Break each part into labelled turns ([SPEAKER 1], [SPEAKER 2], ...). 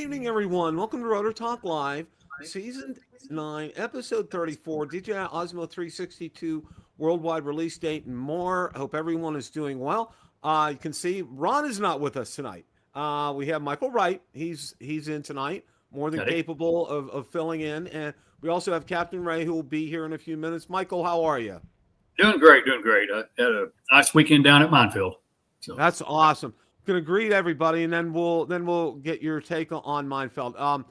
[SPEAKER 1] evening, everyone. Welcome to Rotor Talk Live, Season 9, Episode 34, DJI Osmo 362 worldwide release date and more. I hope everyone is doing well. You can see Ron is not with us tonight. We have Michael Wright. He's in tonight, more than
[SPEAKER 2] Howdy.
[SPEAKER 1] capable of filling in. And we also have Captain Ray, who will be here in a few minutes. Michael, how are you?
[SPEAKER 2] Doing great, doing great. I had a nice weekend down at Minefield. So
[SPEAKER 1] That's awesome. Gonna greet everybody, and then we'll get your take on Minefeld.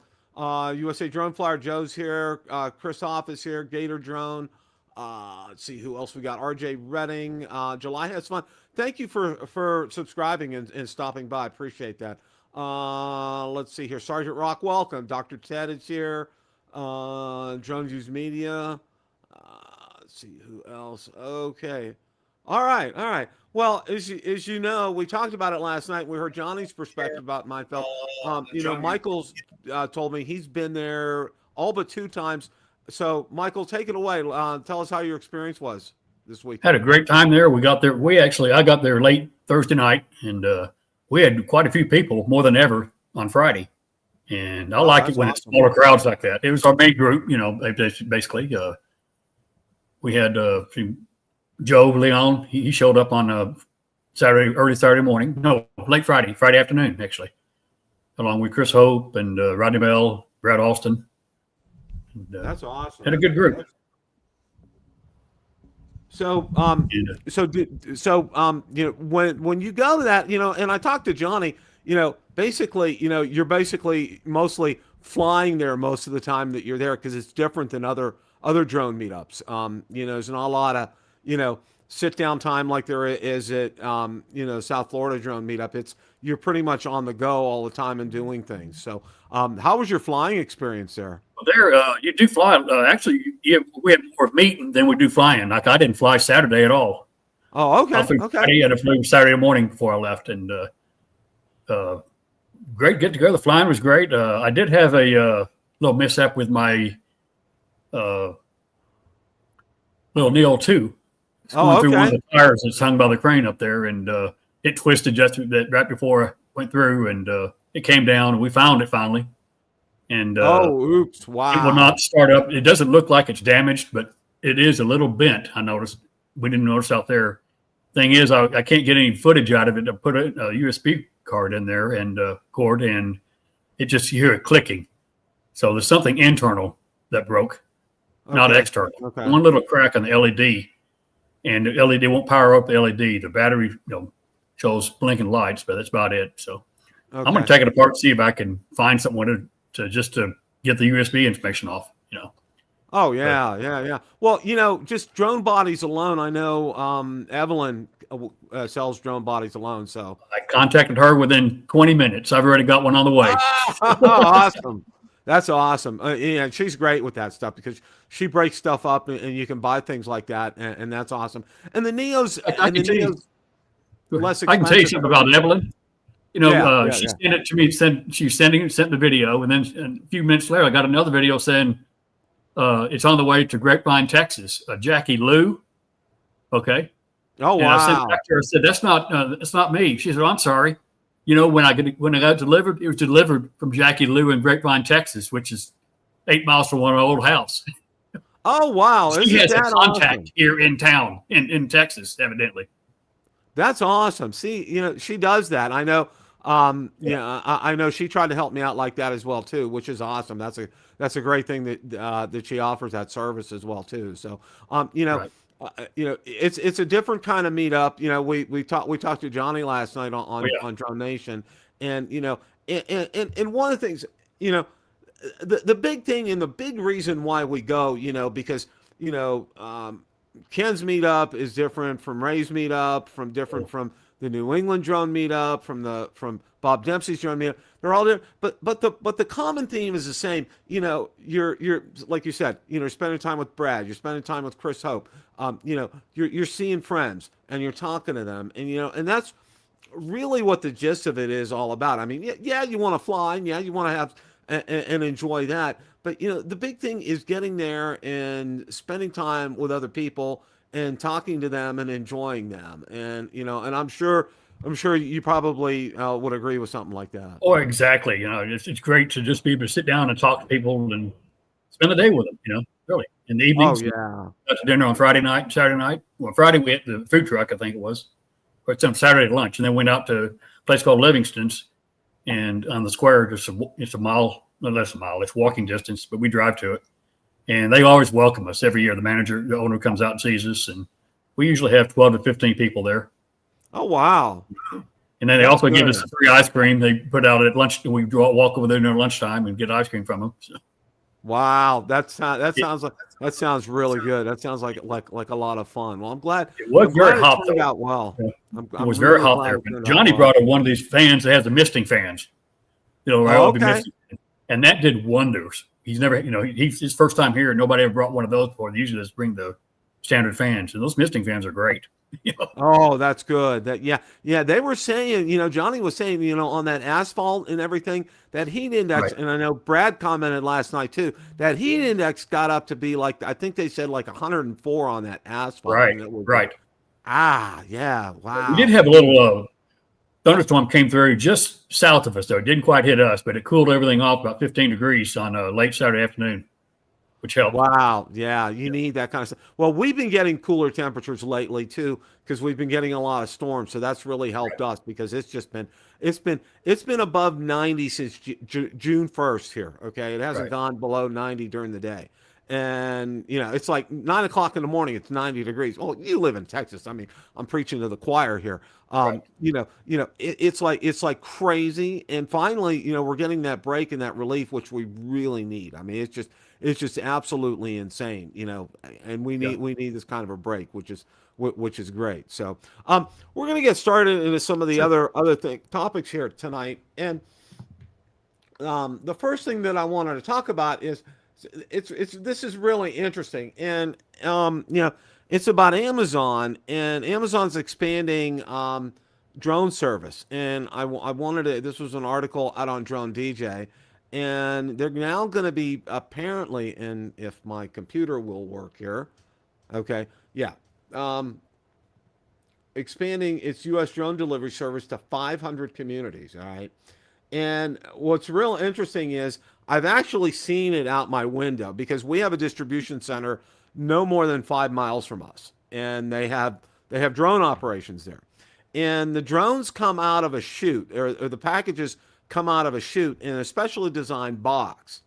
[SPEAKER 1] USA Drone Flyer Joe's here. Chris Hoff is here. Gator Drone. Let's see who else we got. RJ Redding. July has fun. Thank you for subscribing and stopping by. Appreciate that. Let's see here. Sergeant Rock, welcome. Dr. Ted is here. Drone Use Media. Let's see who else. Okay. All right. Well, as you know, we talked about it last night. We heard Johnny's perspective about Minefeld. Michael's told me he's been there all but 2 times. So, Michael, take it away. Tell us how your experience was this week.
[SPEAKER 2] had a great time there. We got there. I got there late Thursday night, and we had quite a few people, more than ever, on Friday. And I like it when it's smaller crowds like that. It was our main group, basically. We had Joe Leon. He showed up on early Saturday morning. No, late Friday afternoon, actually, along with Chris Hope and Rodney Bell, Brad Austin. And,
[SPEAKER 1] that's awesome.
[SPEAKER 2] Had a good group.
[SPEAKER 1] So, when you go to that, and I talked to Johnny, basically, you're basically mostly flying there most of the time that you're there because it's different than other drone meetups. There's not a lot of, sit down time like there is at, South Florida drone meetup. You're pretty much on the go all the time and doing things. So, how was your flying experience there?
[SPEAKER 2] There, you do fly. Actually, we have more meeting than we do flying. Like I didn't fly Saturday at all.
[SPEAKER 1] Oh, okay.
[SPEAKER 2] I flew Friday and I flew Saturday morning before I left, and great get together. The flying was great. I did have a little mishap with my little Neo 2. It's going through one of the tires that's hung by the crane up there, and it twisted just right before I went through, and it came down, and we found it finally. And
[SPEAKER 1] oops! Wow!
[SPEAKER 2] It will not start up. It doesn't look like it's damaged, but it is a little bent. I noticed. We didn't notice out there. Thing is, I can't get any footage out of it. I put a USB card in there and cord, and you hear it clicking. So there's something internal that broke, not external. Okay. One little crack on the LED, and the LED won't power up the LED. The battery, shows blinking lights, but that's about it. So I'm going to take it apart and see if I can find something to get the USB information off.
[SPEAKER 1] Oh yeah. Well, just drone bodies alone. I know Evelyn sells drone bodies alone. So
[SPEAKER 2] I contacted her within 20 minutes. I've already got one on the way.
[SPEAKER 1] Awesome. That's awesome. She's great with that stuff because she breaks stuff up and you can buy things like that. And that's awesome. And the Neos,
[SPEAKER 2] I can tell you something about Evelyn. She sent it to me. Sent the video, and then a few minutes later, I got another video saying it's on the way to Grapevine, Texas. Jackie Lou. Okay.
[SPEAKER 1] Oh,
[SPEAKER 2] and
[SPEAKER 1] wow.
[SPEAKER 2] I sent back to her. I said, that's not me. She said, I'm sorry. When I got delivered, it was delivered from Jackie Lou in Grapevine, Texas, which is 8 miles from our old house.
[SPEAKER 1] Oh, wow.
[SPEAKER 2] She has a contact here in town, in Texas, evidently.
[SPEAKER 1] That's awesome. See, she does that. I know. I know she tried to help me out like that as well too, which is awesome. That's a great thing that she offers that service as well too. So, right. It's a different kind of meetup. We talked to Johnny last night on Drone Nation, and and one of the things, the big thing and the big reason why we go, because Ken's meetup is different from Ray's meetup, from the New England drone meetup, from Bob Dempsey's drone meetup. They're all different, but the common theme is the same. You're like you said, spending time with Brad, you're spending time with Chris Hope. You're seeing friends and you're talking to them, and that's really what the gist of it is all about. I mean, yeah, you want to fly, and yeah, you want to have and enjoy that. But, the big thing is getting there and spending time with other people and talking to them and enjoying them. And, and I'm sure I'm sure you probably would agree with something like that.
[SPEAKER 2] Or exactly, it's great to just be able to sit down and talk to people and spend the day with them. Really. In the
[SPEAKER 1] Oh
[SPEAKER 2] evenings,
[SPEAKER 1] yeah.
[SPEAKER 2] got to dinner on Friday night, Saturday night. Well, Friday we had the food truck, I think it was, or some Saturday lunch, and then went out to a place called Livingston's, and on the square, it's a mile, no less a mile. It's walking distance, but we drive to it, and they always welcome us every year. The owner comes out and sees us, and we usually have 12 to 15 people there.
[SPEAKER 1] Oh wow.
[SPEAKER 2] And then they
[SPEAKER 1] That's
[SPEAKER 2] also give
[SPEAKER 1] good.
[SPEAKER 2] us free ice cream. They put out at lunch. We walk over there during lunchtime and get ice cream from them. So,
[SPEAKER 1] Wow, that
[SPEAKER 2] it,
[SPEAKER 1] sounds like that sounds really good. That sounds like a lot of fun. Well,
[SPEAKER 2] it was
[SPEAKER 1] I'm
[SPEAKER 2] very
[SPEAKER 1] glad it
[SPEAKER 2] hot
[SPEAKER 1] turned
[SPEAKER 2] though.
[SPEAKER 1] out well.
[SPEAKER 2] It
[SPEAKER 1] I'm
[SPEAKER 2] was very
[SPEAKER 1] really
[SPEAKER 2] hot
[SPEAKER 1] glad
[SPEAKER 2] there.
[SPEAKER 1] it
[SPEAKER 2] But
[SPEAKER 1] turned out
[SPEAKER 2] Johnny
[SPEAKER 1] well.
[SPEAKER 2] brought one of these fans that has the misting fans. Right
[SPEAKER 1] Oh,
[SPEAKER 2] over the
[SPEAKER 1] okay.
[SPEAKER 2] misting, and that did wonders. He's never, he's his first time here. Nobody ever brought one of those before. They usually just bring the standard fans, and those misting fans are great.
[SPEAKER 1] Oh, that's good. Yeah. They were saying, Johnny was saying, on that asphalt and everything, that heat index,
[SPEAKER 2] Right,
[SPEAKER 1] and I know Brad commented last night too, that heat index got up to be like, I think they said like 104 on that asphalt,
[SPEAKER 2] right,
[SPEAKER 1] and it was just,
[SPEAKER 2] right.
[SPEAKER 1] yeah,
[SPEAKER 2] We did
[SPEAKER 1] wow.
[SPEAKER 2] have a little thunderstorm came through just south of us, though. It didn't quite hit us, but it cooled everything off about 15 degrees on late Saturday afternoon, which helped.
[SPEAKER 1] Wow, yeah, you
[SPEAKER 2] Yeah,
[SPEAKER 1] need that kind of stuff. Well, we've been getting cooler temperatures lately too, because we've been getting a lot of storms, so that's really helped
[SPEAKER 2] right,
[SPEAKER 1] us because it's been above 90 since June 1st here. Okay, it hasn't
[SPEAKER 2] right,
[SPEAKER 1] gone below 90 during the day, and it's like 9 o'clock in the morning. It's 90 degrees. Oh, you live in Texas. I mean, I'm preaching to the choir here.
[SPEAKER 2] right.
[SPEAKER 1] It's like crazy, and finally, we're getting that break and that relief, which we really need. I mean, it's just absolutely insane, and we
[SPEAKER 2] Yeah,
[SPEAKER 1] need we need this kind of a break, which is great. So, we're gonna get started into some of the
[SPEAKER 2] sure.
[SPEAKER 1] other topics here tonight, and the first thing that I wanted to talk about is it's this is really interesting, and it's about Amazon, and Amazon's expanding drone service, and I wanted to. This was an article out on Drone DJ, and they're now going to be apparently, and if my computer will work here, okay, yeah, um, expanding its U.S. drone delivery service to 500 communities. All right. And what's real interesting is I've actually seen it out my window because we have a distribution center no more than 5 miles from us, and they have drone operations there. And the drones come out of a chute, or the packages come out of a chute in a specially designed box.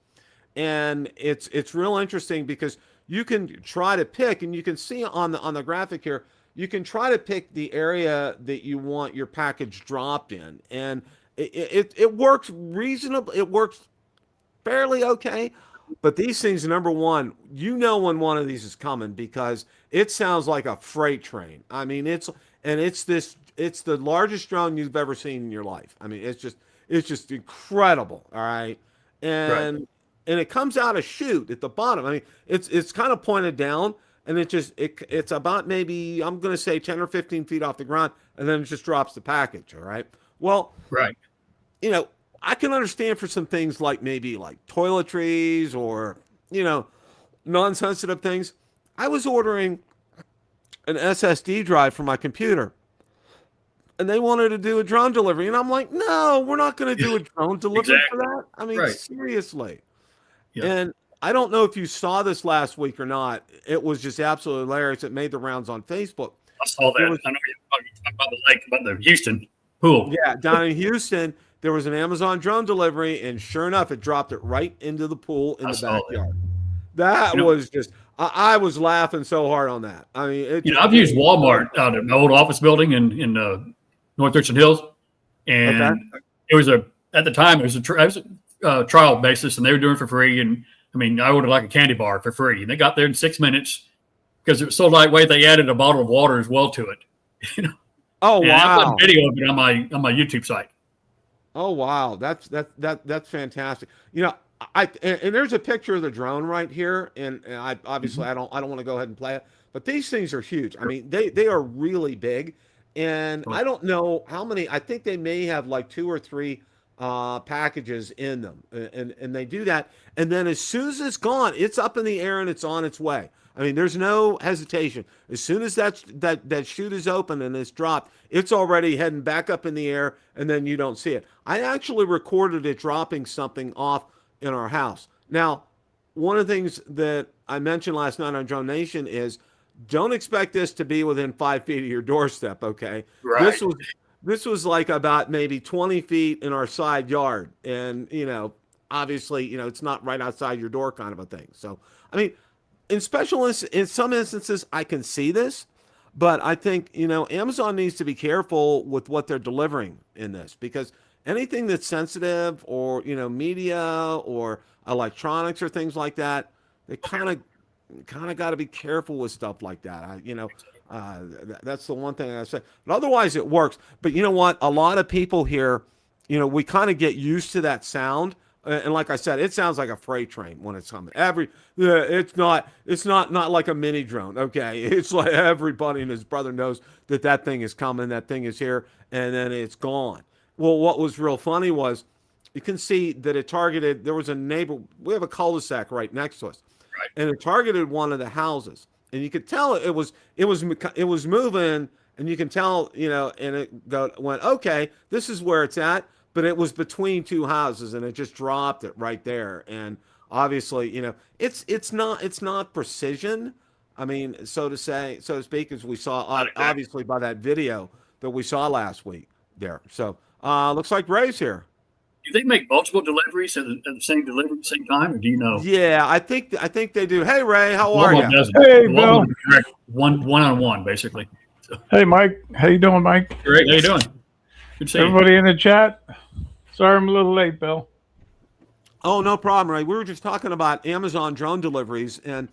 [SPEAKER 1] And it's real interesting because you can try to pick, and you can see on the graphic here, you can try to pick the area that you want your package dropped in, and it works reasonable. It works fairly okay. But these things, number one, when one of these is coming because it sounds like a freight train. I mean, it's the largest drone you've ever seen in your life. I mean, it's just incredible. All right,
[SPEAKER 2] Right.
[SPEAKER 1] and it comes out a chute at the bottom. I mean, it's kind of pointed down, and it's about maybe I'm going to say 10 or 15 feet off the ground, and then it just drops the package. All right. Well,
[SPEAKER 2] Right.
[SPEAKER 1] you know, I can understand for some things like maybe like toiletries or, non-sensitive things. I was ordering an SSD drive for my computer, and they wanted to do a drone delivery, and I'm like, "No, we're not going to do a drone delivery for
[SPEAKER 2] Exactly.
[SPEAKER 1] that." I mean,
[SPEAKER 2] Right.
[SPEAKER 1] seriously.
[SPEAKER 2] Yeah.
[SPEAKER 1] And I don't know if you saw this last week or not. It was just absolutely hilarious. It made the rounds on Facebook.
[SPEAKER 2] I saw
[SPEAKER 1] There
[SPEAKER 2] that.
[SPEAKER 1] was
[SPEAKER 2] I know you're talking about the lake, about the Houston pool.
[SPEAKER 1] Yeah, down in Houston, there was an Amazon drone delivery, and sure enough, it dropped it right into the pool in
[SPEAKER 2] I
[SPEAKER 1] the
[SPEAKER 2] saw that.
[SPEAKER 1] backyard. That
[SPEAKER 2] You know,
[SPEAKER 1] was just, I was laughing so hard on that. I mean, it just
[SPEAKER 2] I've used
[SPEAKER 1] made so
[SPEAKER 2] Walmart out at my old office building in North Richland Hills,
[SPEAKER 1] okay.
[SPEAKER 2] and it was at the time it was a trial basis, and they were doing it for free. And I mean, I ordered like a candy bar for free, and they got there in 6 minutes because it was so lightweight. They added a bottle of water as well to it. You know,
[SPEAKER 1] Oh
[SPEAKER 2] and I've got a
[SPEAKER 1] wow.
[SPEAKER 2] video of it on my YouTube site.
[SPEAKER 1] Oh wow. That's fantastic. And there's a picture of the drone right here, and I obviously
[SPEAKER 2] Mhm.
[SPEAKER 1] I don't want to go ahead and play it, but these things are huge. I mean, they are really big, and
[SPEAKER 2] Sure.
[SPEAKER 1] I don't know how many. I think they may have like two or three packages in them, and they do that. And then as soon as it's gone, it's up in the air and it's on its way. I mean, there's no hesitation. As soon as that chute is open and it's dropped, it's already heading back up in the air, and then you don't see it. I actually recorded it dropping something off in our house. Now, one of the things that I mentioned last night on Drone Nation is don't expect this to be within 5 feet of your doorstep. Okay,
[SPEAKER 2] Right.
[SPEAKER 1] this was like about maybe 20 feet in our side yard, and obviously, it's not right outside your door kind of a thing. So, I mean, in some instances, I can see this, but I think Amazon needs to be careful with what they're delivering in this, because anything that's sensitive or media or electronics or things like that, they kind of got to be careful with stuff like that. That's the one thing I say. But otherwise, it works. But you know what? A lot of people here, we kind of get used to that sound. And like I said, it sounds like a freight train when it's coming. It's not like a mini drone. Okay, it's like everybody and his brother knows that thing is coming, that thing is here, and then it's gone. Well, what was real funny was you can see that it targeted. There was a neighbor. We have a cul-de-sac right next to us,
[SPEAKER 2] Right.
[SPEAKER 1] and it targeted one of the houses, and you could tell it was moving, and you can tell, and it went, okay, this is where it's at. But it was between two houses, and it just dropped it right there. And obviously, it's not precision. I mean, so to speak, as we saw obviously by that video that we saw last week there. So looks like Ray's here.
[SPEAKER 2] Do they make multiple deliveries at the same delivery at the same time, or do you know?
[SPEAKER 1] Yeah, I think they do. Hey Ray, how are you?
[SPEAKER 3] Hey, Bill.
[SPEAKER 2] One-on-one, basically. So,
[SPEAKER 3] Hey, Mike. How you doing, Mike?
[SPEAKER 2] great. How you doing? Good to see you.
[SPEAKER 3] Everybody in the chat? Sorry I'm a little late, Bill.
[SPEAKER 1] Oh, no problem, Ray. We were just talking about Amazon drone deliveries, and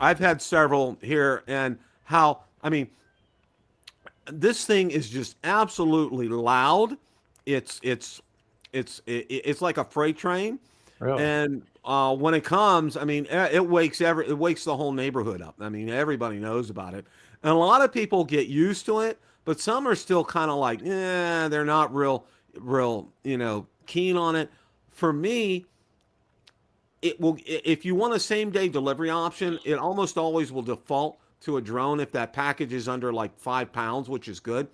[SPEAKER 1] I've had several here, and how, I mean, this thing is just absolutely loud. It's like a freight train,
[SPEAKER 3] Really?
[SPEAKER 1] and when it comes, I mean, it wakes the whole neighborhood up. I mean, everybody knows about it, and a lot of people get used to it, but some are still kind of like, they're not real, keen on it. For me, it will, if you want a same day delivery option, it almost always will default to a drone if that package is under like 5 pounds, which is good.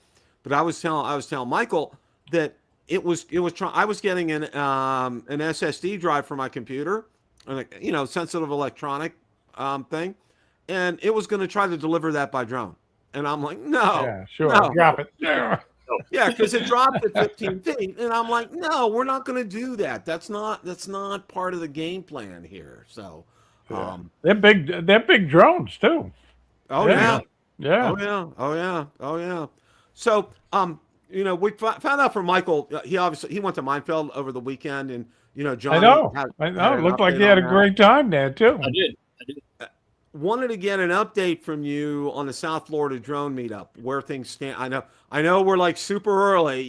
[SPEAKER 1] But I was telling Michael that I was getting an SSD drive for my computer, and sensitive electronic thing, and it was going to try to deliver that by drone, and I'm like, no,
[SPEAKER 3] Yeah, sure.
[SPEAKER 1] no.
[SPEAKER 3] Drop it. Yeah.
[SPEAKER 1] Yeah, because it dropped at 15 feet, and I'm like, no, we're not going to do that. That's not part of the game plan here. So,
[SPEAKER 3] They're big drones too.
[SPEAKER 1] oh
[SPEAKER 3] Yeah.
[SPEAKER 1] yeah,
[SPEAKER 3] Yeah.
[SPEAKER 1] oh yeah, oh yeah, oh yeah. So, we found out from Michael. He went to Minefeld over the weekend, and Johnny.
[SPEAKER 3] I know.
[SPEAKER 1] had
[SPEAKER 3] It
[SPEAKER 1] an
[SPEAKER 3] looked like
[SPEAKER 1] update
[SPEAKER 3] you had a
[SPEAKER 1] on that.
[SPEAKER 3] great time there too.
[SPEAKER 2] I did.
[SPEAKER 1] Wanted to get an update from you on the South Florida drone meetup, where things stand. I know we're like super early,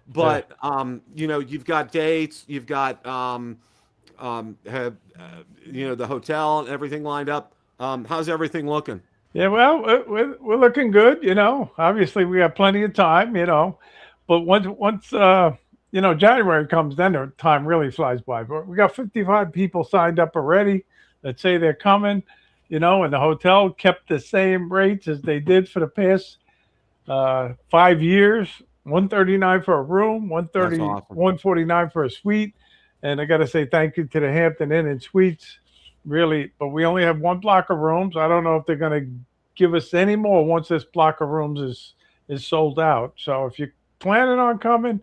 [SPEAKER 1] but you've got dates, you've got the hotel and everything lined up. How's everything looking?
[SPEAKER 3] Yeah, well, we're looking good. Obviously we have plenty of time. But once January comes, then the time really flies by. But we got 55 people signed up already that say they're coming. And the hotel kept the same rates as they did for the past 5 years. $139 for a room,
[SPEAKER 1] That's awesome.
[SPEAKER 3] $149 for a suite. And I got to say thank you to the Hampton Inn and Suites, really. But we only have one block of rooms. I don't know if they're going to give us any more once this block of rooms is sold out. So if you're planning on coming,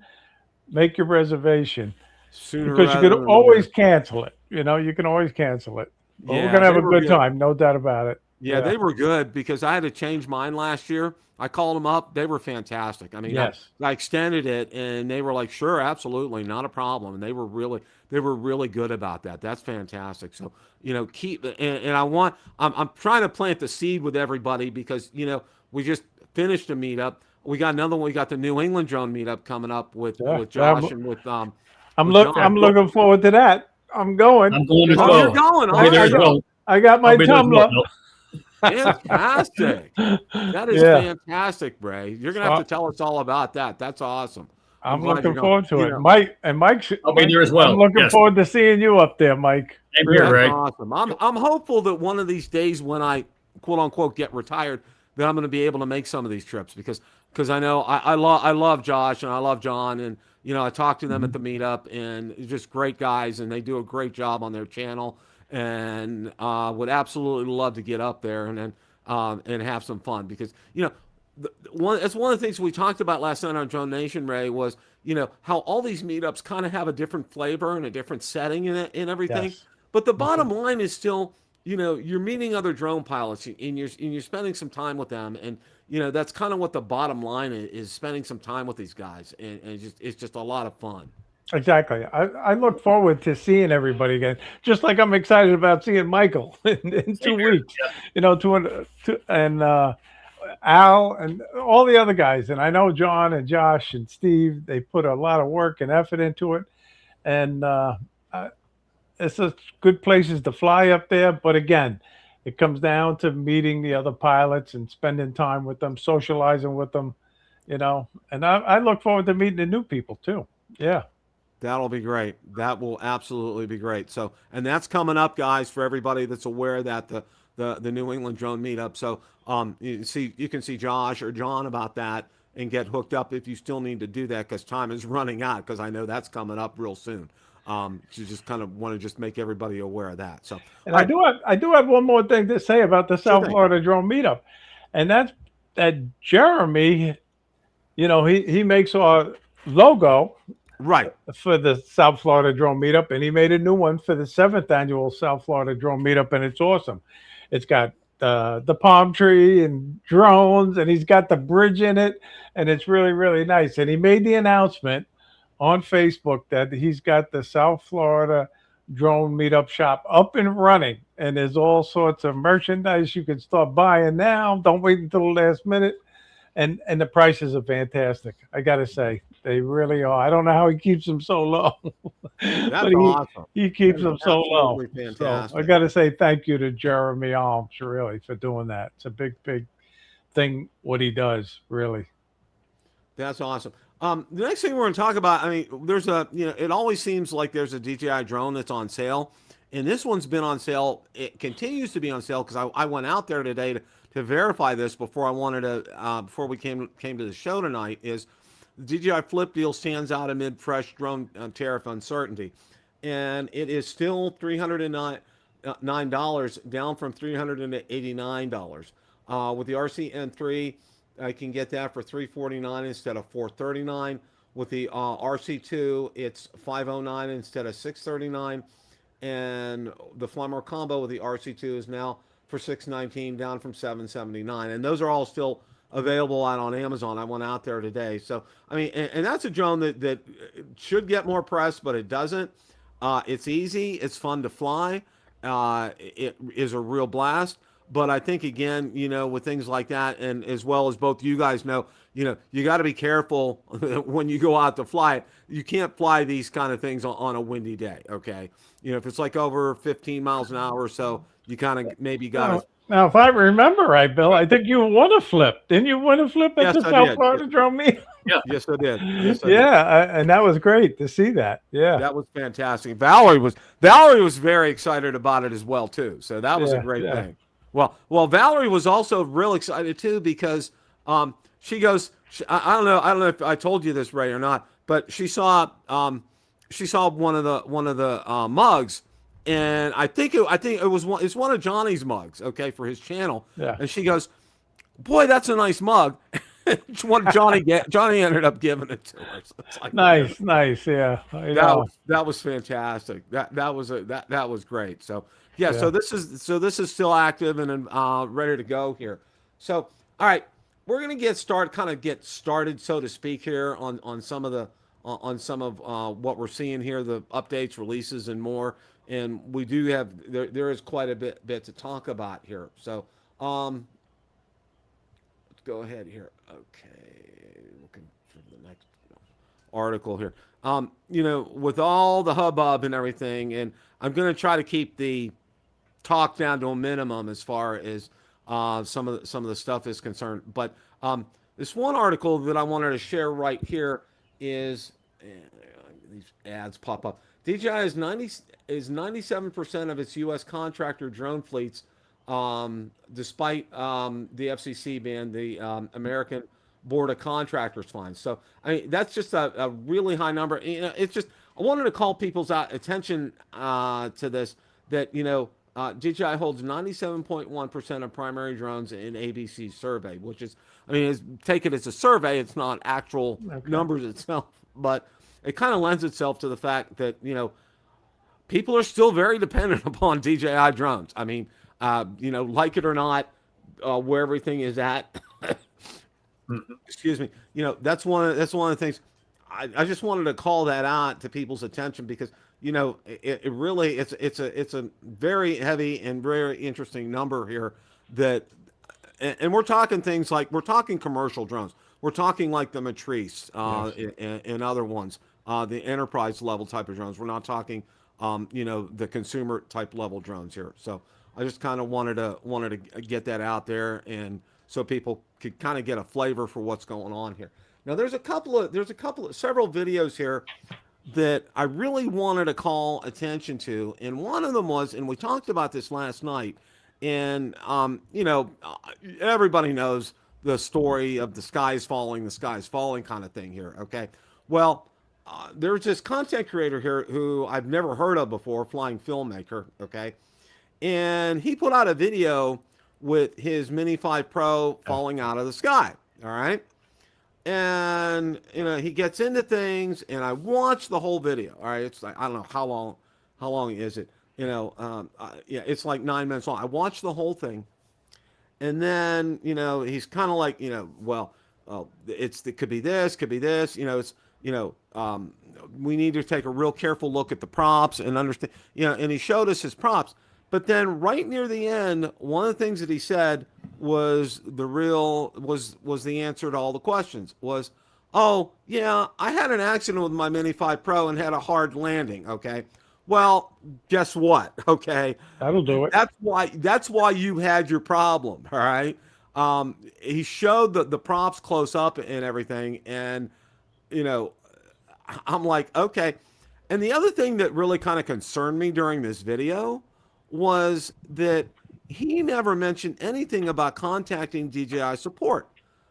[SPEAKER 3] make your reservation,
[SPEAKER 1] Sooner
[SPEAKER 3] because you
[SPEAKER 1] rather
[SPEAKER 3] could
[SPEAKER 1] than
[SPEAKER 3] always
[SPEAKER 1] later.
[SPEAKER 3] cancel it. You can always cancel it. But
[SPEAKER 1] Yeah,
[SPEAKER 3] we're gonna have
[SPEAKER 1] they
[SPEAKER 3] a
[SPEAKER 1] were
[SPEAKER 3] good time, no doubt about it.
[SPEAKER 1] Yeah, they were good, because I had to change mine last year. I called them up. They were fantastic. I mean,
[SPEAKER 3] Yes.
[SPEAKER 1] I extended it, and they were like, sure, absolutely, not a problem. And they were really good about that. That's fantastic. So, keep, and I'm trying to plant the seed with everybody, because, we just finished a meetup. We got another one. We got the New England drone meetup coming up with Josh and with
[SPEAKER 3] I'm
[SPEAKER 1] John.
[SPEAKER 3] looking forward to that. I'm going.
[SPEAKER 2] I'm going as
[SPEAKER 1] Oh,
[SPEAKER 2] well.
[SPEAKER 1] you're going.
[SPEAKER 2] I'll be there as well.
[SPEAKER 3] I got my
[SPEAKER 2] I'll be there as well,
[SPEAKER 3] tumbler.
[SPEAKER 2] Bill.
[SPEAKER 1] Fantastic. That is
[SPEAKER 3] Yeah.
[SPEAKER 1] fantastic, Ray. You're going to have to tell us all about that. That's awesome. I'm
[SPEAKER 3] I'm
[SPEAKER 1] glad you're
[SPEAKER 3] looking
[SPEAKER 1] going.
[SPEAKER 3] forward to
[SPEAKER 1] You
[SPEAKER 3] it.
[SPEAKER 1] know,
[SPEAKER 3] Mike,
[SPEAKER 2] I'll be there as well.
[SPEAKER 3] I'm looking
[SPEAKER 2] Yes.
[SPEAKER 3] forward to seeing you up there, Mike.
[SPEAKER 2] Same here,
[SPEAKER 3] Really.
[SPEAKER 2] Ray.
[SPEAKER 1] that's awesome. I'm hopeful that one of these days when I quote unquote get retired, that I'm going to be able to make some of these trips because I know I love Josh and I love John, and you know I talked to them at the meetup, and they're just great guys, and they do a great job on their channel, and would absolutely love to get up there and then and have some fun because you know that's one of the things we talked about last night on Drone Nation, Ray, was you know how all these meetups kind of have a different flavor and a different setting in it and everything.
[SPEAKER 3] Yes.
[SPEAKER 1] But the bottom line is still, you know, you're meeting other drone pilots and you're spending some time with them, and you know that's kind of what the bottom line is spending some time with these guys, and it's just a lot of fun.
[SPEAKER 3] Exactly. I look forward to seeing everybody again, just like I'm excited about seeing Michael in 2 weeks. You know, and Al and all the other guys, and I know John and Josh and Steve. They put a lot of work and effort into it, and it's just good places to fly up there. But again, it comes down to meeting the other pilots and spending time with them, socializing with them. You know, and I look forward to meeting the new people too. Yeah.
[SPEAKER 1] That'll be great. That will absolutely be great. So, and that's coming up, guys, for everybody that's aware that the New England Drone Meetup. So, you can see Josh or John about that and get hooked up if you still need to do that because time is running out. Because I know that's coming up real soon. So just kind of want to just make everybody aware of that. So,
[SPEAKER 3] And I do have one more thing to say about the South Florida Drone Meetup, and that's that Jeremy, you know, he makes our logo
[SPEAKER 1] right.
[SPEAKER 3] for the South Florida Drone Meetup, and he made a new one for the 7th annual South Florida Drone Meetup, and it's awesome. It's got the palm tree and drones, and he's got the bridge in it, and it's really, really nice. And he made the announcement on Facebook that he's got the South Florida Drone Meetup shop up and running, and there's all sorts of merchandise you can start buying now. Don't wait until the last minute. And the prices are fantastic. I gotta say, they really are. I don't know how he keeps them so low,
[SPEAKER 1] That's
[SPEAKER 3] but
[SPEAKER 1] awesome.
[SPEAKER 3] he keeps
[SPEAKER 1] That
[SPEAKER 3] them
[SPEAKER 1] is
[SPEAKER 3] so low.
[SPEAKER 1] absolutely
[SPEAKER 3] So
[SPEAKER 1] fantastic.
[SPEAKER 3] I gotta say thank you to Jeremy Alms really for doing that. It's a big, big thing what he does, really.
[SPEAKER 1] That's awesome. The next thing we're going to talk about, I mean, there's a, you know, it always seems like there's a DJI drone that's on sale, and this one's been on sale. It continues to be on sale because I went out there today to verify this before I wanted to, before we came to the show tonight. Is the DJI Flip deal stands out amid fresh drone tariff uncertainty, and it is still $309, down from $389. With the RCN3. I can get that for $349 instead of $439. With the RC2, it's $509 instead of $639. And the Flymore combo with the RC2 is now for $619, down from $779. And those are all still available out on Amazon. I went out there today. So, I mean, and that's a drone that should get more press, but it doesn't. It's easy. It's fun to fly. It is a real blast. But I think, again, you know, with things like that, and as well as both you guys know, you know, you got to be careful when you go out to fly it. You can't fly these kind of things on a windy day, okay? You know, if it's like over 15 miles an hour or so, you kind of maybe got to.
[SPEAKER 3] Now, if I remember right, Bill, I think you won a flip. Didn't you win a flip at
[SPEAKER 1] Yes,
[SPEAKER 3] the
[SPEAKER 1] I
[SPEAKER 3] South
[SPEAKER 1] did.
[SPEAKER 3] Florida Drone Meetup?
[SPEAKER 2] Yeah.
[SPEAKER 1] Yes, I did. Yes, I did.
[SPEAKER 3] Yeah, and that was great to see that. Yeah.
[SPEAKER 1] That was fantastic. Valerie was very excited about it as well, too. So that was a great thing. Well, Valerie was also real excited too because she goes. I don't know if I told you this, Ray, or not, but she saw one of the mugs, and I think it was one of Johnny's mugs, okay, for his channel.
[SPEAKER 3] Yeah.
[SPEAKER 1] And she goes, "Boy, that's a nice mug." Johnny ended up giving it to her. So it's like,
[SPEAKER 3] Nice. Yeah.
[SPEAKER 1] That was fantastic. That was great. So. Yeah, so this is still active and ready to go here. So, all right, we're gonna get started, so to speak, here on some of what we're seeing here, the updates, releases, and more. And we do have there is quite a bit to talk about here. So, let's go ahead here. Okay, looking for the next article here. You know, with all the hubbub and everything, and I'm gonna try to keep the talk down to a minimum as far as some of the stuff is concerned. But this one article that I wanted to share right here is these ads pop up. DJI is 97% of its U.S. contractor drone fleets, despite the FCC ban, the American Board of Contractors fines. So I mean that's just a really high number. It's just I wanted to call people's attention to this that DJI holds 97.1% of primary drones in ABC's survey, which is, I mean, take it as a survey. It's not actual numbers itself, but it kind of lends itself to the fact that, people are still very dependent upon DJI drones. I mean, like it or not, where everything is at, excuse me, that's one of the things I just wanted to call that out to people's attention because, it really, it's a very heavy and very interesting number here that, and we're talking things like, we're talking commercial drones. We're talking like the Matrice and other ones, the enterprise level type of drones. We're not talking, the consumer type level drones here. So I just kind of wanted to get that out there, and so people could kind of get a flavor for what's going on here. Now there's several videos here that I really wanted to call attention to, and one of them was, and we talked about this last night, and everybody knows the story of the sky's falling kind of thing here. Okay, well, there's this content creator here who I've never heard of before, flying filmmaker. Okay, and he put out a video with his Mini 5 Pro falling out of the sky. All right. And he gets into things, and I watched the whole video. All right, it's like, I don't know how long is it? It's like 9 minutes long. I watched the whole thing, and then he's kind of like, it could be this, we need to take a real careful look at the props and understand, and he showed us his props. But then right near the end, one of the things that he said was the answer to all the questions was, oh yeah, I had an accident with my Mini 5 Pro and had a hard landing. Okay. Well, guess what? Okay.
[SPEAKER 3] That'll do it.
[SPEAKER 1] That's why you had your problem. All right. He showed the props close up and everything. And, I'm like, okay. And the other thing that really kind of concerned me during this video was that he never mentioned anything about contacting DJI support.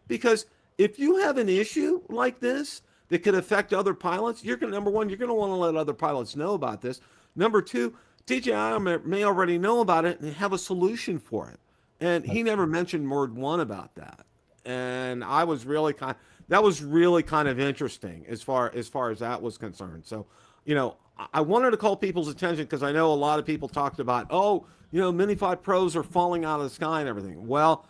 [SPEAKER 1] Because if you have an issue like this that could affect other pilots, number one, you're going to want to let other pilots know about this. Number two, DJI may already know about it and have a solution for it. And he never mentioned word one about that. And that was really kind of interesting as far as that was concerned. So, I wanted to call people's attention because I know a lot of people talked about, Mini 5 Pros are falling out of the sky and everything. Well,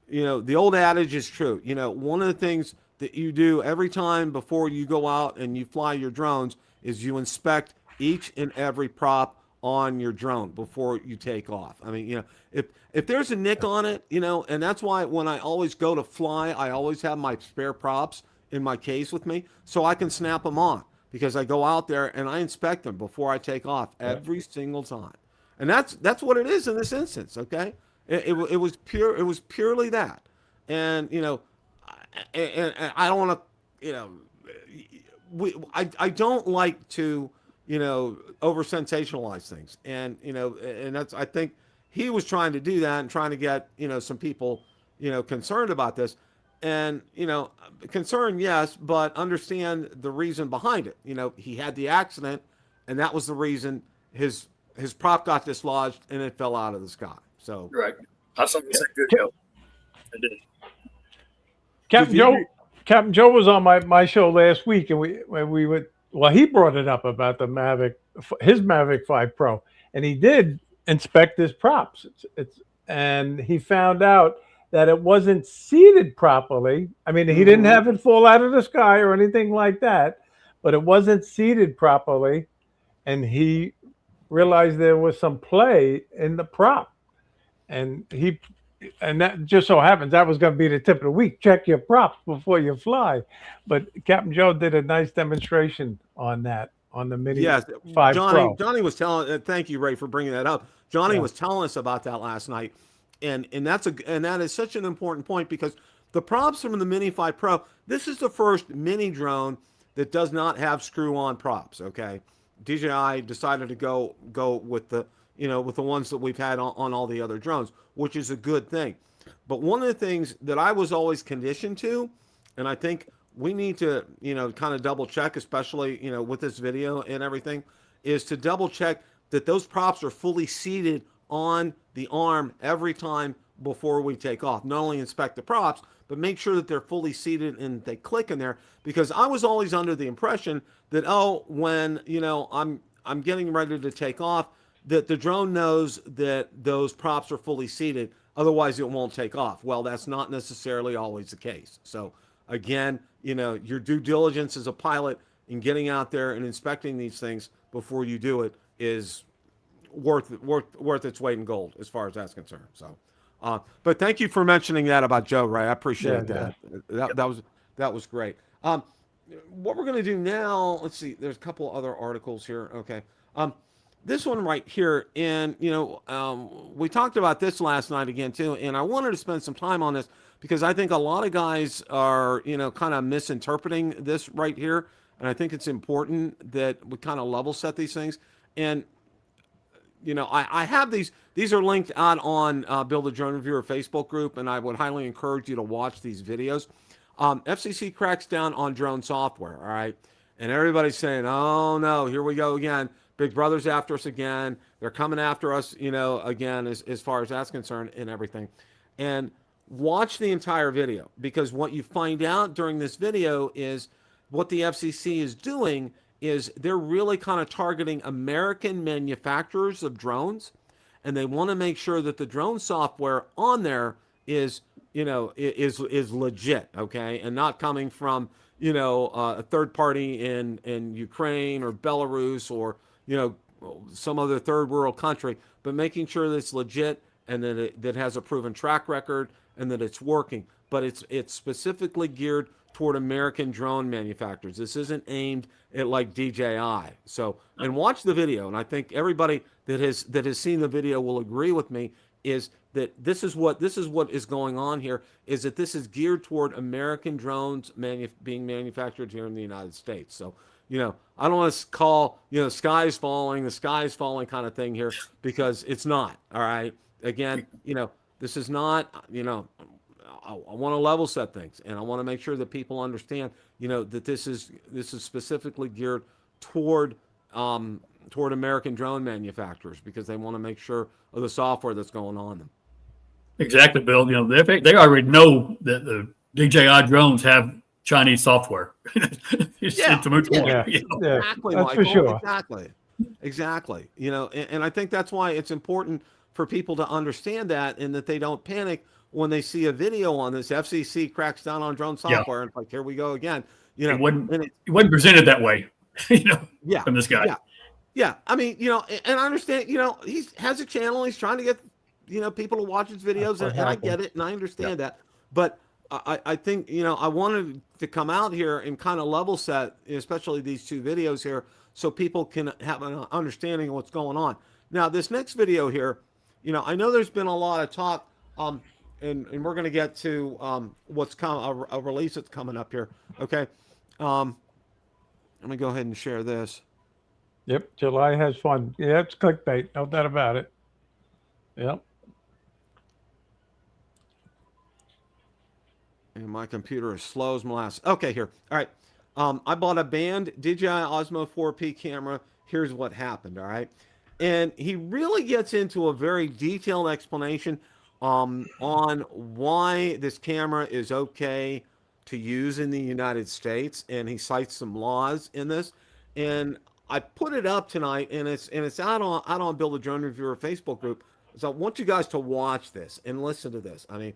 [SPEAKER 1] the old adage is true. One of the things that you do every time before you go out and you fly your drones is you inspect each and every prop on your drone before you take off. I mean, if there's a nick on it, and that's why when I always go to fly, I always have my spare props in my case with me so I can snap them on. Because I go out there and I inspect them before I take off every single time, and that's what it is in this instance. Okay, it was purely that, and and I don't want to, I don't like to over sensationalize things, and and that's, I think he was trying to do that and trying to get some people concerned about this. And, concern, yes, but understand the reason behind it. He had the accident, and that was the reason his prop got dislodged and it fell out of the sky. So,
[SPEAKER 2] right. I saw this video. I did.
[SPEAKER 3] Captain Joe was on my show last week, and he brought it up about his Mavic 5 Pro, and he did inspect his props. And he found out that it wasn't seated properly. I mean, he didn't have it fall out of the sky or anything like that, but it wasn't seated properly. And he realized there was some play in the prop. And that just so happens that was going to be the tip of the week. Check your props before you fly. But Captain Joe did a nice demonstration on that, on the Mini 5 Pro.
[SPEAKER 1] Johnny was telling, thank you, Ray, for bringing that up. Johnny was telling us about that last night. And that is such an important point because the props from the Mini 5 Pro, this is the first mini drone that does not have screw-on props. Okay, DJI decided to go with the with the ones that we've had on all the other drones, which is a good thing. But one of the things that I was always conditioned to, and I think we need to kind of double check, especially with this video and everything, is to double check that those props are fully seated on the arm every time before we take off. Not only inspect the props, but make sure that they're fully seated and they click in there. Because I was always under the impression that, when I'm getting ready to take off, that the drone knows that those props are fully seated, otherwise it won't take off. Well, that's not necessarily always the case. So again, your due diligence as a pilot in getting out there and inspecting these things before you do it is worth its weight in gold, as far as that's concerned. So, but thank you for mentioning that about Joe, Ray. I appreciate that. That was great. What we're going to do now, let's see. There's a couple other articles here. Okay. This one right here, and we talked about this last night again too, and I wanted to spend some time on this because I think a lot of guys are kind of misinterpreting this right here, and I think it's important that we kind of level set these things. And I have these are linked out on Build a Drone Reviewer Facebook group, and I would highly encourage you to watch these videos. FCC cracks down on drone software, all right, and everybody's saying, oh no, here we go again. Big Brother's after us again. They're coming after us, again, as far as that's concerned and everything. And watch the entire video, because what you find out during this video is what the FCC is doing is they're really kind of targeting American manufacturers of drones, and they want to make sure that the drone software on there is legit, okay, and not coming from a third party in Ukraine or Belarus or some other third world country, but making sure that it's legit and that has a proven track record and that it's working. But it's specifically geared toward American drone manufacturers. This isn't aimed at like DJI. So, and watch the video, and I think everybody that has seen the video will agree with me, is that this is what is going on here, is that this is geared toward American drones being manufactured here in the United States. So, I don't want to call, the sky's falling kind of thing here, because it's not. All right. Again, this is not, I want to level set things, and I want to make sure that people understand, that this is specifically geared toward American drone manufacturers, because they want to make sure of the software that's going on them.
[SPEAKER 2] Exactly, Bill. They already know that the DJI drones have Chinese software. It's a moot point.
[SPEAKER 1] Exactly,
[SPEAKER 3] that's
[SPEAKER 1] Michael.
[SPEAKER 3] for sure.
[SPEAKER 1] Exactly. And I think that's why it's important for people to understand that, and that they don't panic when they see a video on this. FCC cracks down on drone software, and it's like, here we go again.
[SPEAKER 2] It wasn't presented that way, from this guy.
[SPEAKER 1] Yeah. I mean, and I understand, he has a channel. He's trying to get, people to watch his videos, and I get it, and I understand that. But I think, I wanted to come out here and kind of level set, especially these two videos here, so people can have an understanding of what's going on. Now, this next video here, I know there's been a lot of talk, and we're going to get to what's a release that's coming up here. Okay. Let me go ahead and share this.
[SPEAKER 3] Yep, July has fun. Yeah, it's clickbait, no doubt about it. Yep.
[SPEAKER 1] And my computer is slow as molasses. Okay, here. All right. I bought a banned DJI Osmo 4P camera. Here's what happened, all right? And he really gets into a very detailed explanation on why this camera is okay to use in the United States, and he cites some laws in this. And I put it up tonight, and it's out on Build a Drone Reviewer Facebook group. So I want you guys to watch this and listen to this. I mean,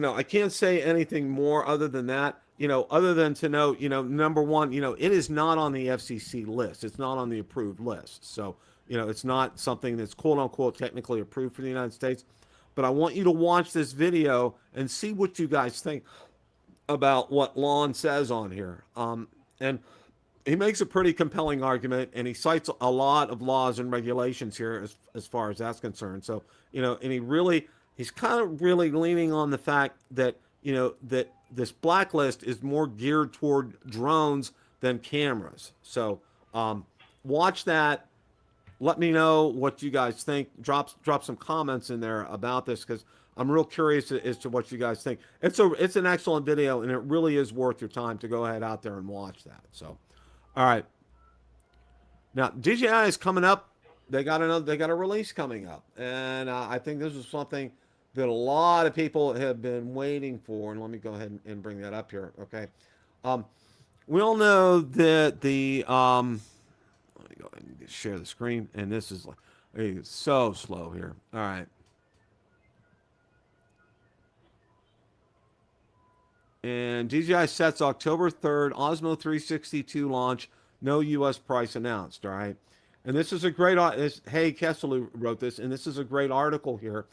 [SPEAKER 1] I can't say anything more other than that, other than to know, number one, it is not on the FCC list. It's not on the approved list. So, it's not something that's quote unquote technically approved for the United States. But I want you to watch this video and see what you guys think about what Lon says on here. And he makes a pretty compelling argument, and he cites a lot of laws and regulations here as far as that's concerned. So, and he's kind of really leaning on the fact that, that this blacklist is more geared toward drones than cameras. So watch that. Let me know what you guys think. Drop some comments in there about this, because I'm real curious as to what you guys think. It's an excellent video, and it really is worth your time to go ahead out there and watch that. So, all right. Now DJI is coming up. They got a release coming up, and I think this is something that a lot of people have been waiting for. And let me go ahead and bring that up here. Okay. We all know that the let me go ahead and share the screen, and this is like, it's so slow here. All right. And DJI sets October 3rd, Osmo 362 launch, no U.S. price announced, all right? And this is a great, hey, Kessler wrote this, and this is a great article here.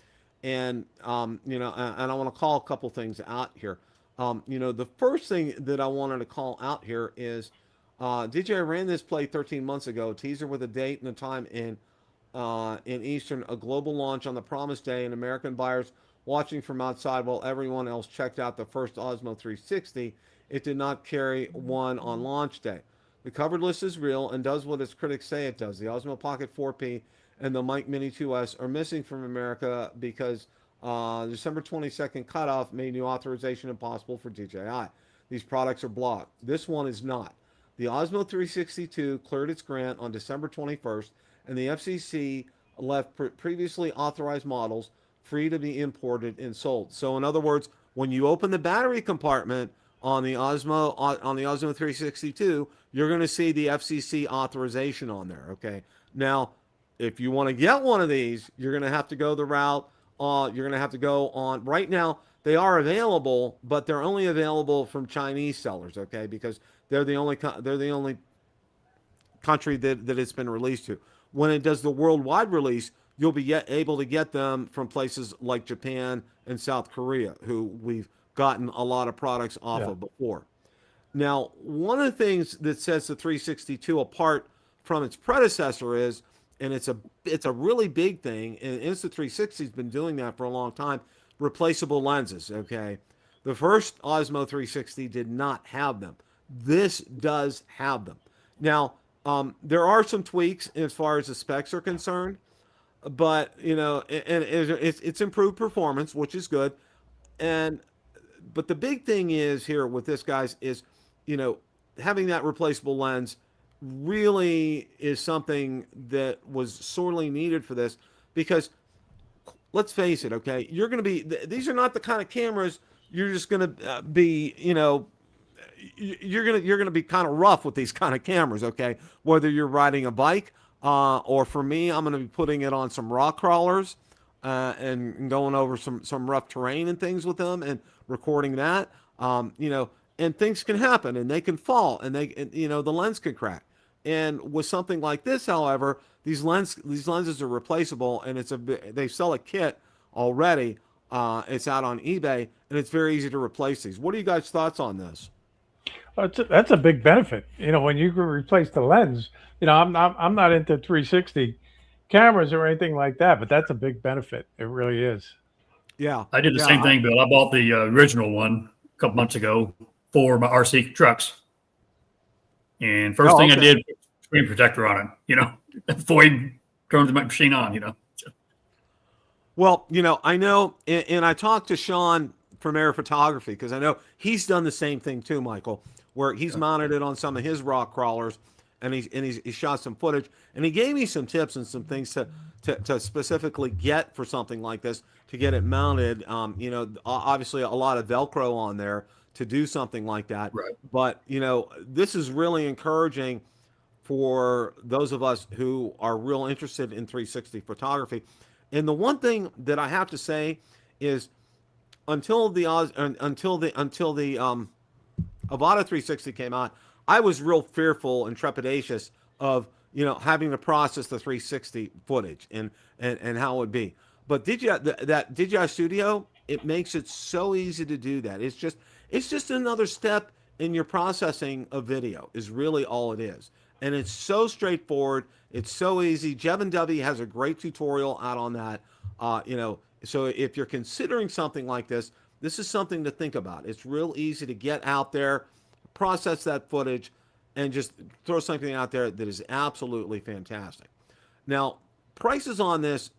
[SPEAKER 1] And, and I want to call a couple things out here. The first thing that I wanted to call out here is DJI ran this play 13 months ago, teaser with a date and a time in Eastern, a global launch on the promised day, and American buyers watching from outside while everyone else checked out the first Osmo 360. It did not carry one on launch day. The covered list is real and does what its critics say it does. The Osmo Pocket 4P and the Mic Mini 2S are missing from America because December 22nd cutoff made new authorization impossible for DJI. These products are blocked. This one is not. The Osmo 362 cleared its grant on December 21st, and the FCC left previously authorized models free to be imported and sold. So in other words, when you open the battery compartment on the Osmo 362, you're going to see the FCC authorization on there. Okay. Now, if you want to get one of these, you're going to have to go the route. You're going to have to go on. Right now, they are available, but they're only available from Chinese sellers. Okay, because they're the only country that it's been released to. When it does the worldwide release, you'll be able to get them from places like Japan and South Korea, who we've gotten a lot of products off of before. Now, one of the things that sets the 362 apart from its predecessor is, and it's a really big thing, and Insta360 has been doing that for a long time, replaceable lenses, okay? The first Osmo 360 did not have them. This does have them. Now, there are some tweaks as far as the specs are concerned, but, it's improved performance, which is good. But the big thing is here with this, guys, is, having that replaceable lens really is something that was sorely needed for this, because let's face it, okay, you're going to be, these are not the kind of cameras you're just going to be, you're going to be kind of rough with these kind of cameras, okay, whether you're riding a bike, or for me, I'm going to be putting it on some rock crawlers, and going over some rough terrain and things with them and recording that, and things can happen and they can fall and the lens can crack. And with something like this, however, these lenses are replaceable, and they sell a kit already. It's out on eBay, and it's very easy to replace these. What are you guys' thoughts on this?
[SPEAKER 3] That's a big benefit. When you can replace the lens. I'm not into 360 cameras or anything like that, but that's a big benefit. It really is.
[SPEAKER 1] Yeah,
[SPEAKER 2] I did the same thing, Bill. I bought the original one a couple months ago for my RC trucks. And first thing I did, put a screen protector on it, before he turns the machine on,
[SPEAKER 1] Well, I know, and I talked to Sean from Air Photography, because I know he's done the same thing too, Michael, where he's mounted it on some of his rock crawlers, and he shot some footage, and he gave me some tips and some things to specifically get for something like this, to get it mounted. Obviously a lot of Velcro on there to do something like that.
[SPEAKER 2] Right.
[SPEAKER 1] But, this is really encouraging for those of us who are real interested in 360 photography. And the one thing that I have to say is, until the Avata 360 came out, I was real fearful and trepidatious of, having to process the 360 footage and how it would be. But that DJI Studio, it makes it so easy to do that. It's just another step in your processing of video is really all it is. And it's so straightforward. It's so easy. Jevin W has a great tutorial out on that. So if you're considering something like this, this is something to think about. It's real easy to get out there, process that footage, and just throw something out there that is absolutely fantastic. Now, prices on this,